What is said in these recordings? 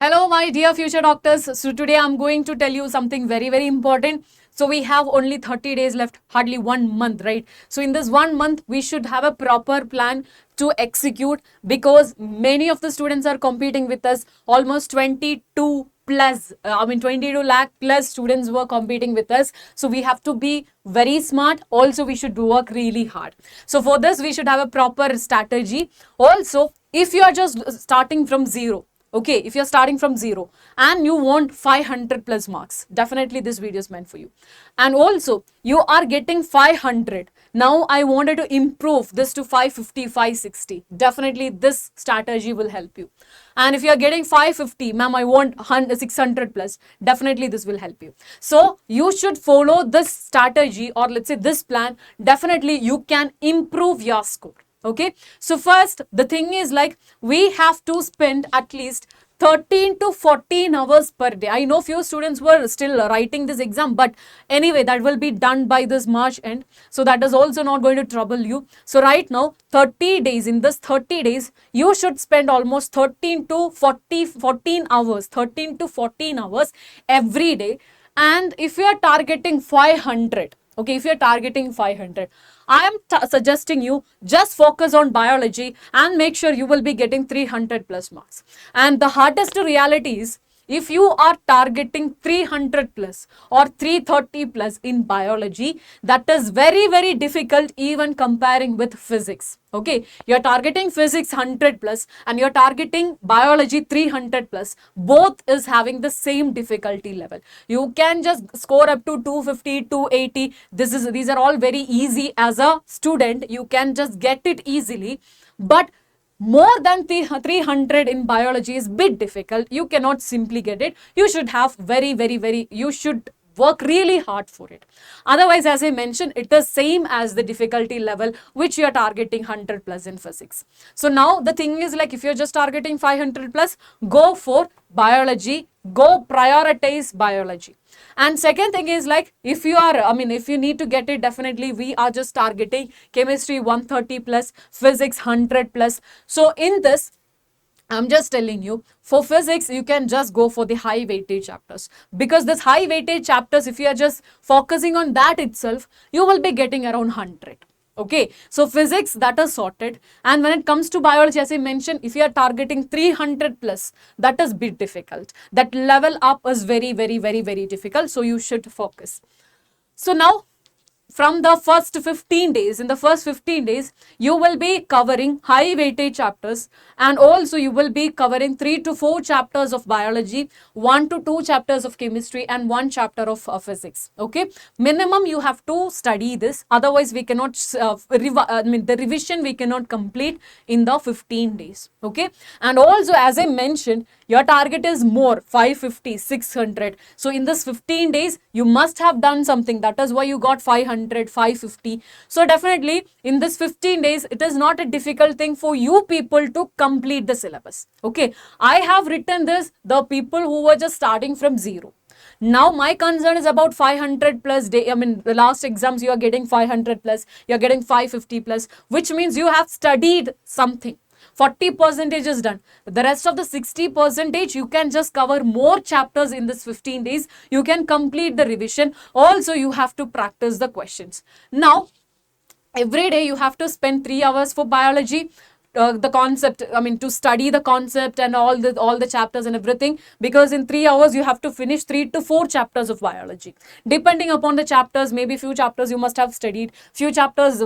Hello, my dear future doctors. So, today I'm going to tell you something very, very important. So, we have only 30 days left, hardly 1 month, right? So, in this 1 month, we should have a proper plan to execute because many of the students are competing with us. Almost 22 plus, 22 lakh plus students were competing with us. So, we have to be very smart. Also, we should work really hard. So, for this, we should have a proper strategy. Also, if you are just starting from zero, okay, if you're starting from zero and you want 500 plus marks, definitely this video is meant for you. And also you are getting 500, now I wanted to improve this to 550, 560, definitely this strategy will help you. And if you're getting 550, ma'am, I want 600 plus, definitely this will help you. So you should follow this strategy, or let's say this plan, definitely you can improve your score. Okay, so first the thing is, like, we have to spend at least 13 to 14 hours per day. I know few students were still writing this exam, but anyway, that will be done by this March end, so that is also not going to trouble you. So right now, 30 days, in this 30 days you should spend almost 13 to 14 hours, 13 to 14 hours every day. And if you are targeting 500, okay, if you're targeting 500, I am suggesting you just focus on biology and make sure you will be getting 300 plus marks. And the hardest reality is, if you are targeting 300 plus or 330 plus in biology, that is very, very difficult even comparing with physics. Okay, you're targeting physics 100 plus and you're targeting biology 300 plus. Both is having the same difficulty level. You can just score up to 250, 280. These are all very easy as a student. You can just get it easily. But more than 300 in biology is bit difficult. You cannot simply get it. You should have you should work really hard for it. Otherwise, as I mentioned, it is same as the difficulty level which you are targeting 100 plus in physics. So now the thing is, like, if you're just targeting 500 plus, go for biology, go prioritize biology. And second thing is, like, if you are, if you need to get it, definitely we are just targeting chemistry 130 plus, physics 100 plus. So in this, I'm just telling you, for physics, you can just go for the high weightage chapters, because this high weightage chapters, if you are just focusing on that itself, you will be getting around 100. Okay, so physics, that is sorted. And when it comes to biology, as I mentioned, if you are targeting 300 plus, that is bit difficult. That level up is very difficult. So you should focus. So now, from the first 15 days, in the first 15 days, you will be covering high weightage chapters, and also you will be covering 3 to 4 chapters of biology, 1 to 2 chapters of chemistry, and 1 chapter of physics. Okay, minimum you have to study this, otherwise we cannot the revision we cannot complete in the 15 days. Okay, and also, as I mentioned, your target is more, 550, 600. So in this 15 days, you must have done something. That is why you got 500, 550. So definitely in this 15 days, it is not a difficult thing for you people to complete the syllabus. Okay, I have written this, the people who were just starting from zero. Now my concern is about 500 plus day. The last exams you are getting 500 plus, you are getting 550 plus, which means you have studied something. 40% is done. The rest of the 60% you can just cover more chapters in this 15 days. You can complete the revision. Also, you have to practice the questions. Now, every day you have to spend 3 hours for biology. The concept, to study the concept and all the chapters and everything, because in 3 hours you have to finish 3 to 4 chapters of biology, depending upon the chapters. Maybe few chapters you must have studied, few chapters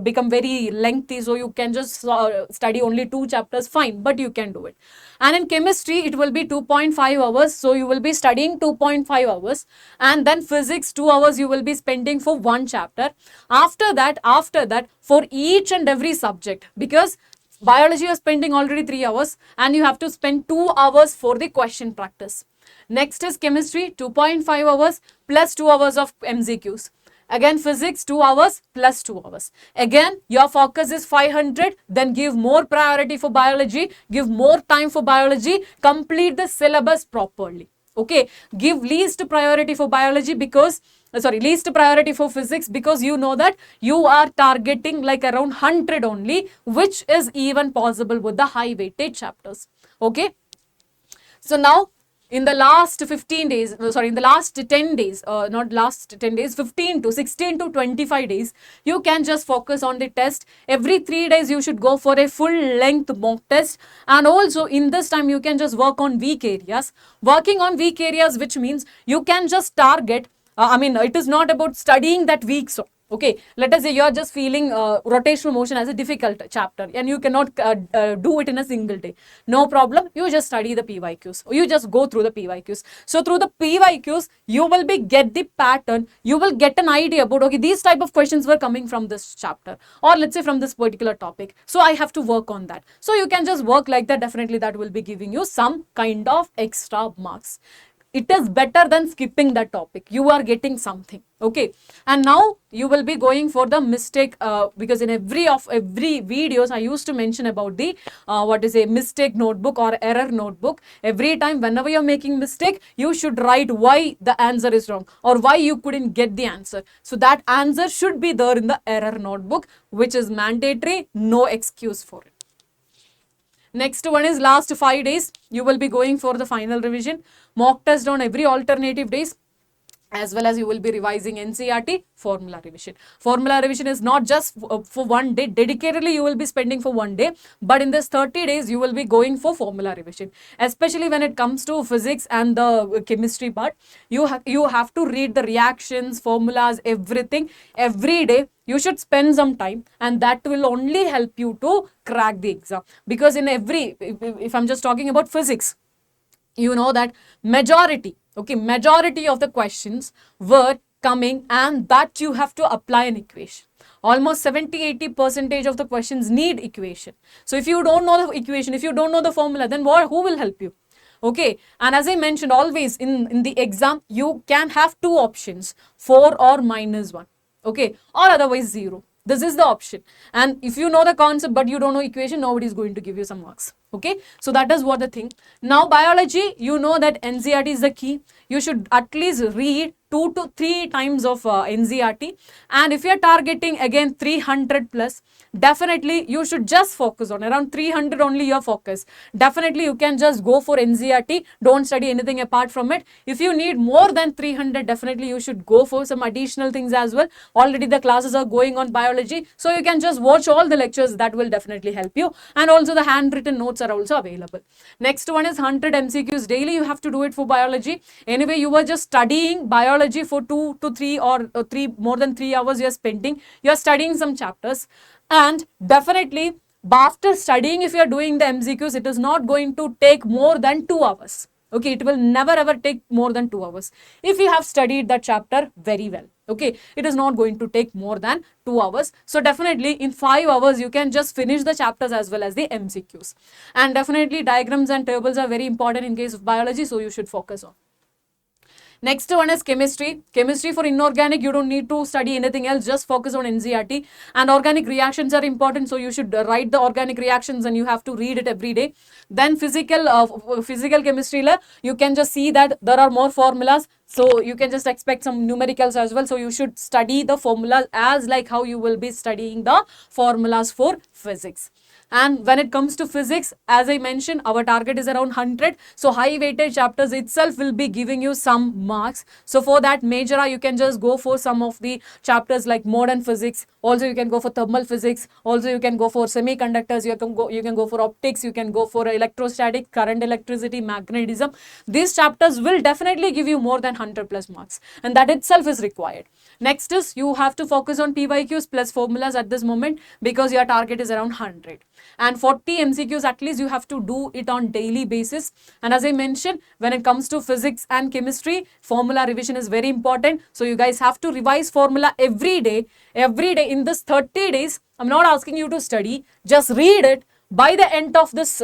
become very lengthy, so you can just study only 2 chapters, fine, but you can do it. And in chemistry it will be 2.5 hours, so you will be studying 2.5 hours, and then physics 2 hours you will be spending for 1 chapter. After that, for each and every subject, because biology you are spending already 3 hours, and you have to spend 2 hours for the question practice. Next is chemistry, 2.5 hours plus 2 hours of MCQs. Again, physics 2 hours plus 2 hours. Again, your focus is 500, then give more priority for biology, give more time for biology, complete the syllabus properly. Okay, give least priority for biology because least priority for physics, because you know that you are targeting like around 100 only, which is even possible with the high weightage chapters. Okay, So now, in the last 15 days, in the last 10 days, not last 10 days, 15 to 16 to 25 days, you can just focus on the test. Every 3 days, you should go for a full length mock test. And also in this time, you can just work on weak areas. Working on weak areas, which means you can just target, it is not about studying that weak. So, okay, let us say you are just feeling rotational motion as a difficult chapter and you cannot do it in a single day. No problem. You just study the PYQs. You just go through the PYQs. So through the PYQs, you will get the pattern. You will get an idea about, okay, these type of questions were coming from this chapter, or let's say from this particular topic. So I have to work on that. So you can just work like that. Definitely that will be giving you some kind of extra marks. It is better than skipping that topic. You are getting something. Okay, and now you will be going for the mistake, because in every videos I used to mention about the what is a mistake notebook or error notebook. Every time whenever you're making mistake, you should write why the answer is wrong or why you couldn't get the answer. So that answer should be there in the error notebook, which is mandatory. No excuse for it. Next one is last 5 days. You will be going for the final revision. Mock test on every alternative days, as well as you will be revising NCERT formula revision. Formula revision is not just for one day. Dedicatedly, you will be spending for one day. But in this 30 days, you will be going for formula revision. Especially when it comes to physics and the chemistry part, you have to read the reactions, formulas, everything every day. You should spend some time, and that will only help you to crack the exam. Because in every, if I'm just talking about physics, you know that majority of the questions were coming, and that you have to apply an equation. Almost 70-80% of the questions need equation. So if you don't know the equation, if you don't know the formula, then who will help you? Okay, and as I mentioned, always in the exam, you can have two options, 4 or -1. Okay, or otherwise 0. This is the option. And if you know the concept but you don't know equation, nobody is going to give you some marks. Okay, so that is what the thing. Now biology, you know that NCERT is the key. You should at least read 2 to 3 times of NCERT. And if you are targeting again 300 plus, definitely you should just focus on around 300 only your focus. Definitely you can just go for NCERT. Don't study anything apart from it. If you need more than 300, definitely you should go for some additional things as well. Already the classes are going on biology. So you can just watch all the lectures. That will definitely help you. And also the handwritten notes are also available. Next one is 100 MCQs daily. You have to do it for biology. Anyway, you were just studying biology for 2 to 3 or more than 3 hours you are spending. You are studying some chapters. And definitely, after studying, if you are doing the MCQs, it is not going to take more than 2 hours. Okay, it will never ever take more than 2 hours. If you have studied that chapter very well. Okay, it is not going to take more than 2 hours. So definitely in 5 hours, you can just finish the chapters as well as the MCQs. And definitely diagrams and tables are very important in case of biology. So you should focus on. Next one is chemistry. Chemistry for inorganic, you don't need to study anything else. Just focus on NCERT. And organic reactions are important. So you should write the organic reactions and you have to read it every day. Then physical chemistry, you can just see that there are more formulas. So you can just expect some numericals as well. So you should study the formulas as like how you will be studying the formulas for physics. And when it comes to physics, as I mentioned, our target is around 100. So high weighted chapters itself will be giving you some marks. So for that major, you can just go for some of the chapters like modern physics. Also, you can go for thermal physics. Also, you can go for semiconductors. You can go for optics. You can go for electrostatic, current, electricity, magnetism. These chapters will definitely give you more than 100 plus marks. And that itself is required. Next is you have to focus on PYQs plus formulas at this moment because your target is around 100. And 40 MCQs at least you have to do it on daily basis. And as I mentioned, when it comes to physics and chemistry, formula revision is very important. So you guys have to revise formula every day in this 30 days. I'm not asking you to study, just read it. By the end of this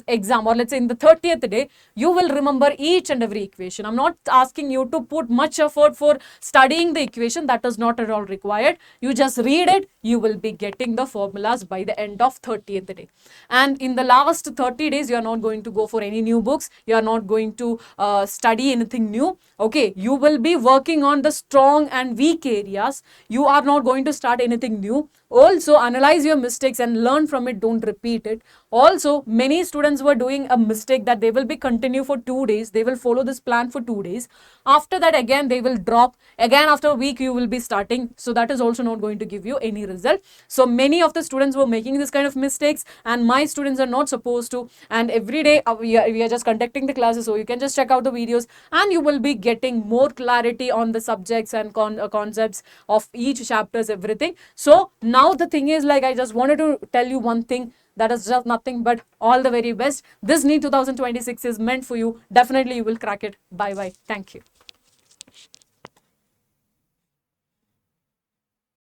exam, or let's say in the 30th day, you will remember each and every equation. I'm not asking you to put much effort for studying the equation. That is not at all required. You just read it. You will be getting the formulas by the end of 30th day. And in the last 30 days, you are not going to go for any new books. You are not going to study anything new. Okay, you will be working on the strong and weak areas. You are not going to start anything new. Also, analyze your mistakes and learn from it. Don't repeat it. Also, many students were doing a mistake that they will be continue for 2 days. They will follow this plan for 2 days. After that, again, they will drop. Again, after a week, you will be starting. So that is also not going to give you any result. So many of the students were making this kind of mistakes, and my students are not supposed to. And every day we are just conducting the classes, so you can just check out the videos, and you will be getting more clarity on the subjects and concepts of each chapters, everything. So now the thing is, like, I just wanted to tell you one thing, that is just nothing but all the very best. This NEET 2026 is meant for you. Definitely you will crack it. Bye bye. Thank you.